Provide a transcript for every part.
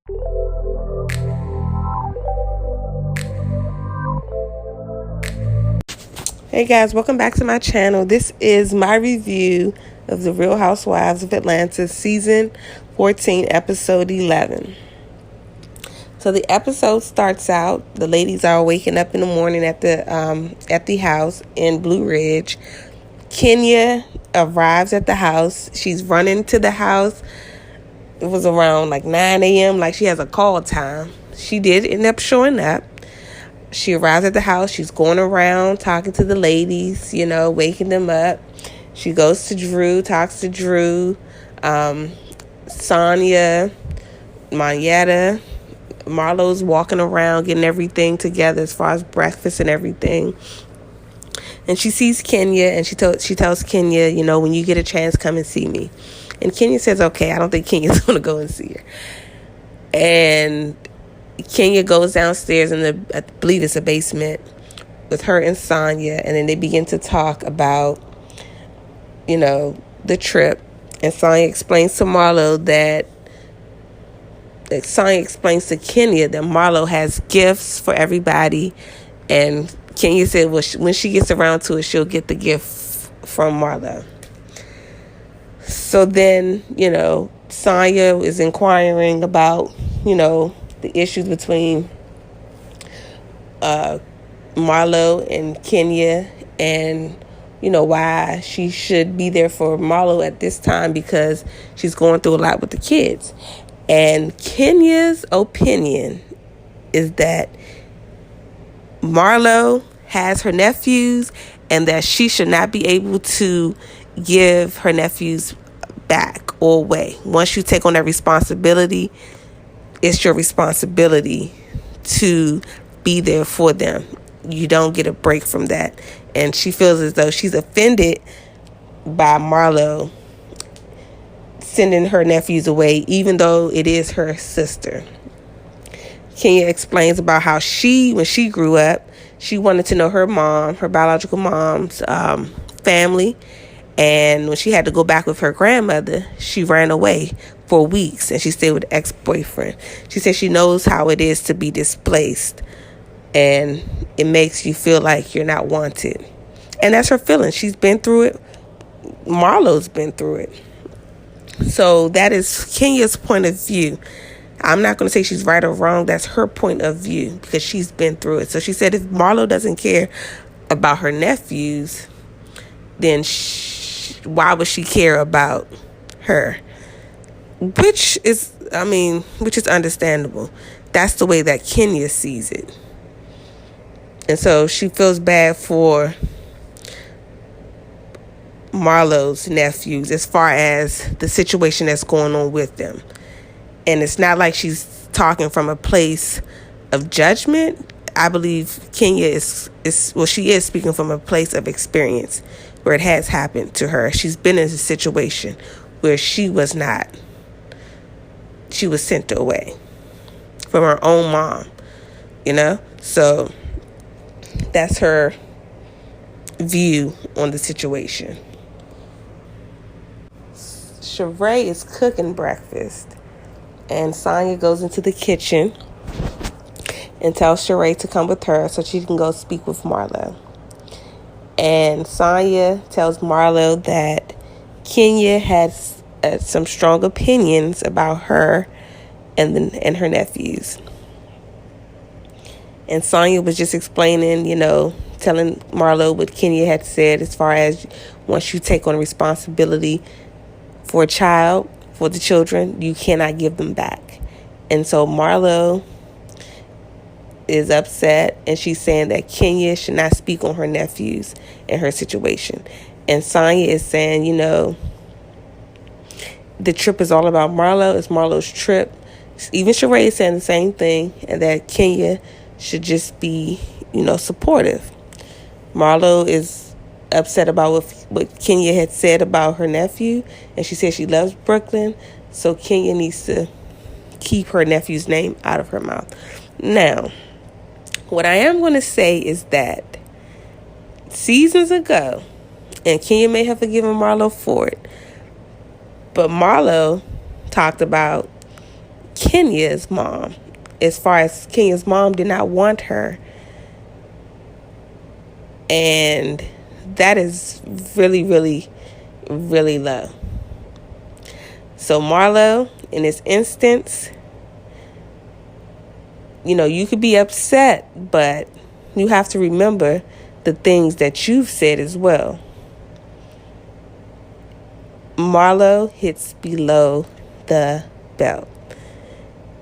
Hey guys, welcome back to my channel. This is my review of The Real Housewives of Atlanta season 14 episode 11. So the episode starts out, the ladies are waking up in the morning at the house in Blue Ridge. Kenya arrives at the house. She's running to the house. It was around like 9 a.m. like she has a call time. She did end up showing up. She arrives at the house. She's going around talking to the ladies, waking them up. She goes to Drew, talks to Drew, Sonia, Mayetta. Marlo's walking around getting everything together as far as breakfast and everything. And she sees Kenya, and she tells Kenya, when you get a chance, come and see me. And Kenya says, okay. I don't think Kenya's going to go and see her. And Kenya goes downstairs in I believe it's a basement with her and Sonia, and then they begin to talk about, the trip. And Sonia explains to Marlo that Sonia explains to Kenya that Marlo has gifts for everybody, and Kenya said, well, when she gets around to it, she'll get the gift from Marlo. So then, Sonia is inquiring about, the issues between Marlo and Kenya, and why she should be there for Marlo at this time because she's going through a lot with the kids. And Kenya's opinion is that Marlo has her nephews and that she should not be able to give her nephews back or away. Once you take on that responsibility, it's your responsibility to be there for them. You don't get a break from that. And she feels as though she's offended by Marlo sending her nephews away, even though it is her sister. Kenya explains about how when she grew up, she wanted to know her biological mom's family. And when she had to go back with her grandmother, she ran away for weeks and she stayed with an ex-boyfriend. She said she knows how it is to be displaced and it makes you feel like you're not wanted. And that's her feeling. She's been through it. Marlo's been through it. So that is Kenya's point of view. I'm not going to say she's right or wrong. That's her point of view because she's been through it. So she said if Marlo doesn't care about her nephews, then why would she care about her? Which is understandable. That's the way that Kenya sees it. And so she feels bad for Marlo's nephews as far as the situation that's going on with them. And it's not like she's talking from a place of judgment. I believe Kenya she is speaking from a place of experience where it has happened to her. She's been in a situation where she was sent away from her own mom, So that's her view on the situation. Sheree is cooking breakfast, and Sonia goes into the kitchen and tells Sheree to come with her so she can go speak with Marlo. And Sonia tells Marlo that Kenya has some strong opinions about her and her nephews. And Sonia was just explaining, telling Marlo what Kenya had said as far as once you take on responsibility for a child, for the children, you cannot give them back. And so Marlo is upset, and she's saying that Kenya should not speak on her nephews and her situation. And Sonia is saying, the trip is all about Marlo. It's Marlo's trip. Even Sheree is saying the same thing, and that Kenya should just be, supportive. Marlo is upset about what Kenya had said about her nephew, and she said she loves Brooklyn, so Kenya needs to keep her nephew's name out of her mouth. Now, what I am going to say is that seasons ago, and Kenya may have forgiven Marlo for it, but Marlo talked about Kenya's mom. As far as Kenya's mom did not want her. And that is really, really, really low. So Marlo, in this instance, you could be upset, but you have to remember the things that you've said as well. Marlo hits below the belt.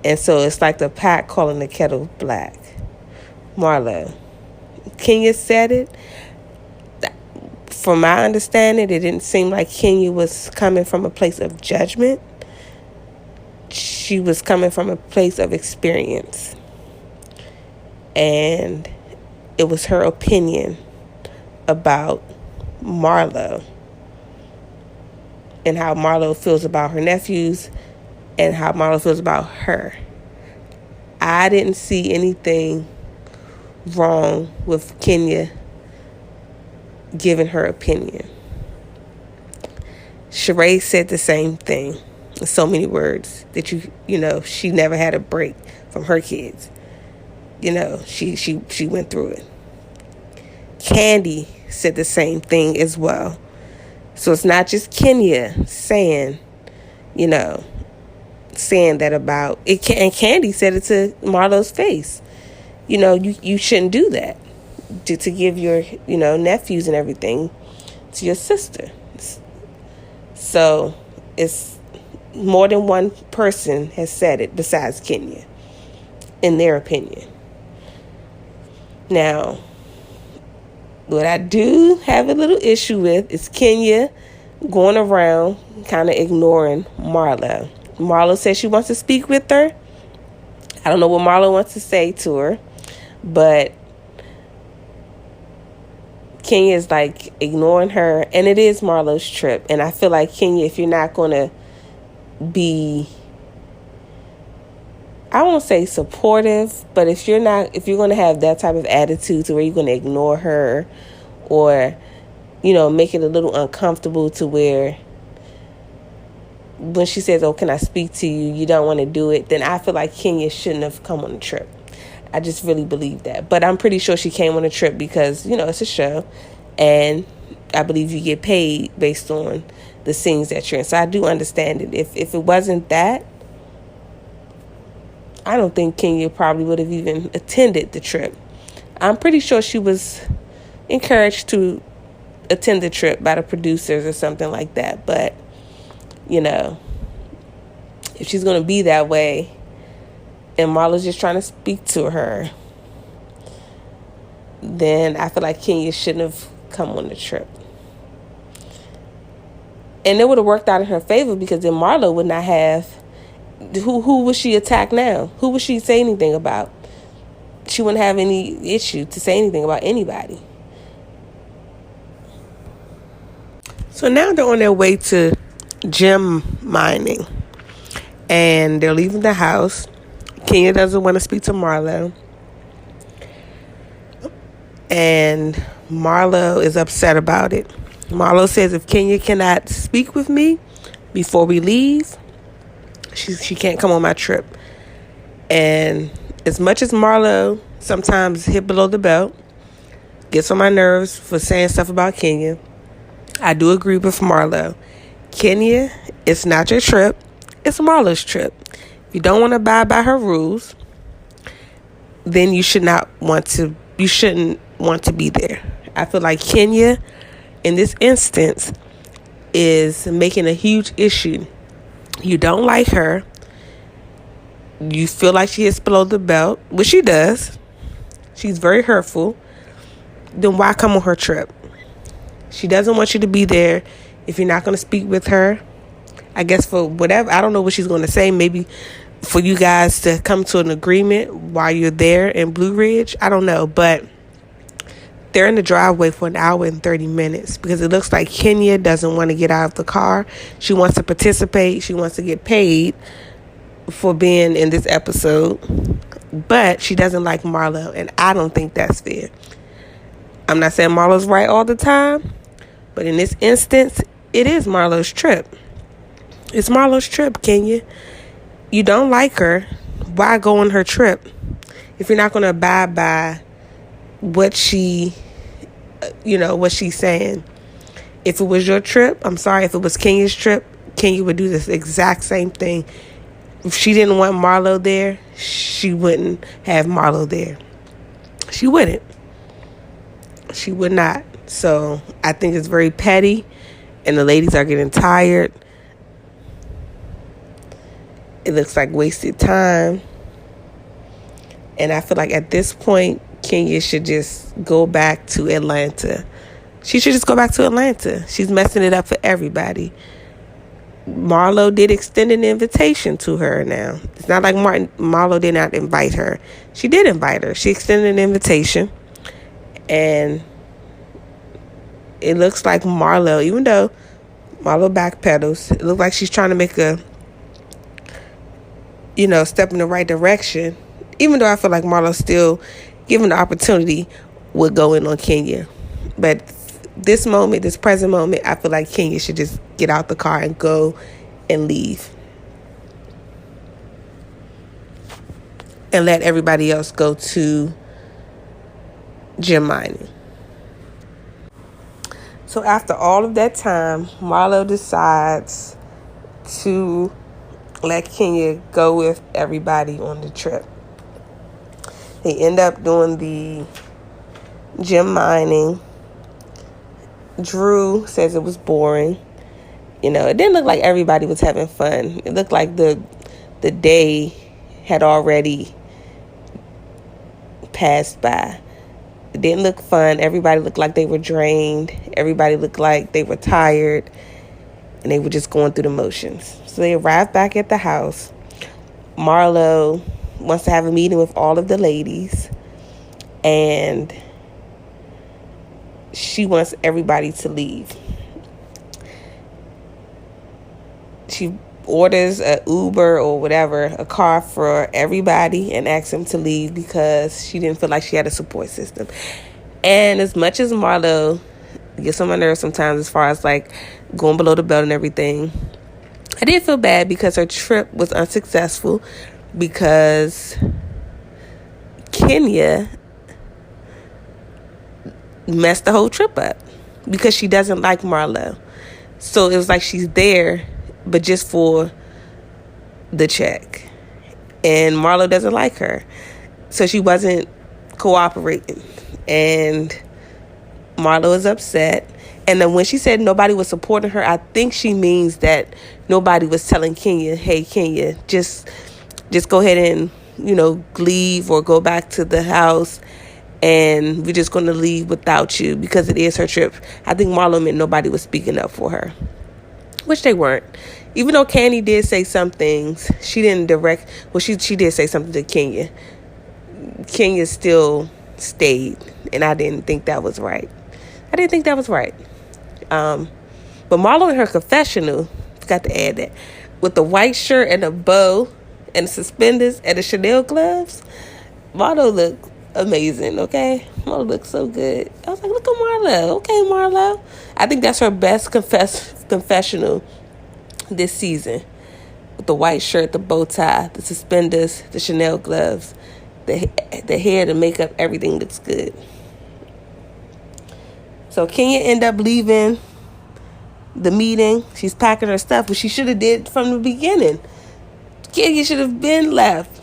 And so it's like the pot calling the kettle black. Marlo. Kenya said it. From my understanding, it didn't seem like Kenya was coming from a place of judgment. She was coming from a place of experience. And it was her opinion about Marlo and how Marlo feels about her nephews and how Marlo feels about her. I didn't see anything wrong with Kenya giving her opinion. Sheree said the same thing in so many words that she never had a break from her kids. She went through it. Candy said the same thing as well. So it's not just Kenya saying that about it. And Candy said it to Marlo's face. You shouldn't do that to give your nephews and everything to your sister. So it's more than one person has said it besides Kenya, in their opinion. Now, what I do have a little issue with is Kenya going around kind of ignoring Marlo. Marlo says she wants to speak with her. I don't know what Marlo wants to say to her, but Kenya is like ignoring her, and it is Marlo's trip. And I feel like, Kenya, if you're not going to be, I won't say supportive, but if you're going to have that type of attitude to where you're going to ignore her or, make it a little uncomfortable to where when she says, oh, can I speak to you, you don't want to do it, then I feel like Kenya shouldn't have come on the trip. I just really believe that. But I'm pretty sure she came on a trip because, it's a show. And I believe you get paid based on the scenes that you're in. So I do understand it. If it wasn't that, I don't think Kenya probably would have even attended the trip. I'm pretty sure she was encouraged to attend the trip by the producers or something like that. But, if she's going to be that way, and Marlo's just trying to speak to her, then I feel like Kenya shouldn't have come on the trip. And it would have worked out in her favor because then Marlo would not have... Who would she attack now? Who would she say anything about? She wouldn't have any issue to say anything about anybody. So now they're on their way to gem mining. And they're leaving the house. Kenya doesn't want to speak to Marlo. And Marlo is upset about it. Marlo says if Kenya cannot speak with me before we leave, she can't come on my trip. And as much as Marlo sometimes hit below the belt, gets on my nerves for saying stuff about Kenya, I do agree with Marlo. Kenya, it's not your trip. It's Marlo's trip. If you don't want to abide by her rules, then you shouldn't want to be there. I feel like Kenya, in this instance, is making a huge issue. You don't like her. You feel like she hits below the belt, which she does. She's very hurtful. Then why come on her trip? She doesn't want you to be there if you're not going to speak with her. I guess for whatever, I don't know what she's going to say. Maybe for you guys to come to an agreement while you're there in Blue Ridge. I don't know, but they're in the driveway for an hour and 30 minutes because it looks like Kenya doesn't want to get out of the car. She wants to participate. She wants to get paid for being in this episode, but she doesn't like Marlo, and I don't think that's fair. I'm not saying Marlo's right all the time, but in this instance, it is Marlo's trip. It's Marlo's trip, Kenya. you don't like her, why go on her trip if you're not going to abide by what she, what she's saying? If it was your trip, I'm sorry, if it was Kenya's trip, Kenya would do this exact same thing. If she didn't want Marlo there, she wouldn't have Marlo there. She wouldn't. She would not. So I think it's very petty, and the ladies are getting tired. It looks like wasted time. And I feel like at this point, Kenya should just go back to Atlanta. She should just go back to Atlanta. She's messing it up for everybody. Marlo did extend an invitation to her now. It's not like Marlo did not invite her. She did invite her. She extended an invitation. And it looks like Marlo, even though Marlo backpedals, it looks like she's trying to make a, step in the right direction. Even though I feel like Marlo still, given the opportunity, would go in on Kenya. But this present moment, I feel like Kenya should just get out the car and go and leave. And let everybody else go to gem mining. So after all of that time, Marlo decides to let Kenya go with everybody on the trip. They end up doing the gem mining. Drew says it was boring. It didn't look like everybody was having fun. It looked like the day had already passed by. It didn't look fun. Everybody looked like they were drained. Everybody looked like they were tired. And they were just going through the motions. So they arrived back at the house. Marlo wants to have a meeting with all of the ladies. And she wants everybody to leave. She orders a Uber or whatever, a car for everybody, and asks them to leave because she didn't feel like she had a support system. And as much as Marlo gets on my nerves sometimes as far as like going below the belt and everything, I did feel bad because her trip was unsuccessful because Kenya messed the whole trip up because she doesn't like Marlo. So it was like she's there, but just for the check. And Marlo doesn't like her. So she wasn't cooperating. And Marlo is upset. And then when she said nobody was supporting her, I think she means that nobody was telling Kenya, hey, Kenya, just go ahead and, leave or go back to the house. And we're just going to leave without you because it is her trip. I think Marlo meant nobody was speaking up for her, which they weren't. Even though Candy did say some things, she didn't direct. Well, she did say something to Kenya. Kenya still stayed, and I didn't think that was right. But Marlo in her confessional, forgot to add that, with the white shirt and a bow and the suspenders and the Chanel gloves, Marlo looked amazing, okay? Marlo looks so good. I was like, look at Marlo. Okay, Marlo. I think that's her best confessional this season. With the white shirt, the bow tie, the suspenders, the Chanel gloves, the hair, the makeup, everything looks good. So Kenya ended up leaving the meeting. She's packing her stuff, which she should have did from the beginning. Kenya should have been left.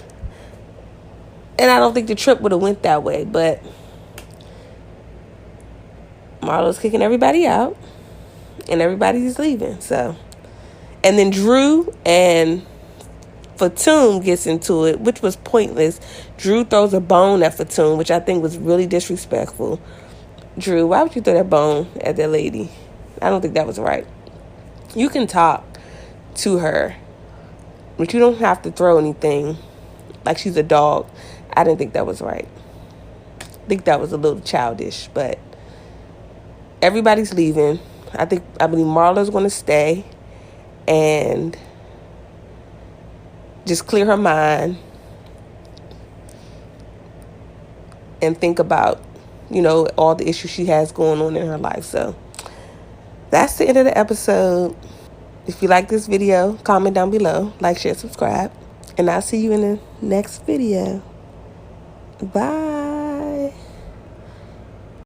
And I don't think the trip would have went that way, but Marlo's kicking everybody out, and everybody's leaving. So, and then Drew and Fatum gets into it, which was pointless. Drew throws a bone at Fatum, which I think was really disrespectful. Drew, why would you throw that bone at that lady? I don't think that was right. You can talk to her, but you don't have to throw anything like she's a dog. I didn't think that was right. I think that was a little childish, but everybody's leaving. I believe Marlo's going to stay and just clear her mind and think about, all the issues she has going on in her life. So that's the end of the episode. If you like this video, comment down below, like, share, subscribe. And I'll see you in the next video. Bye.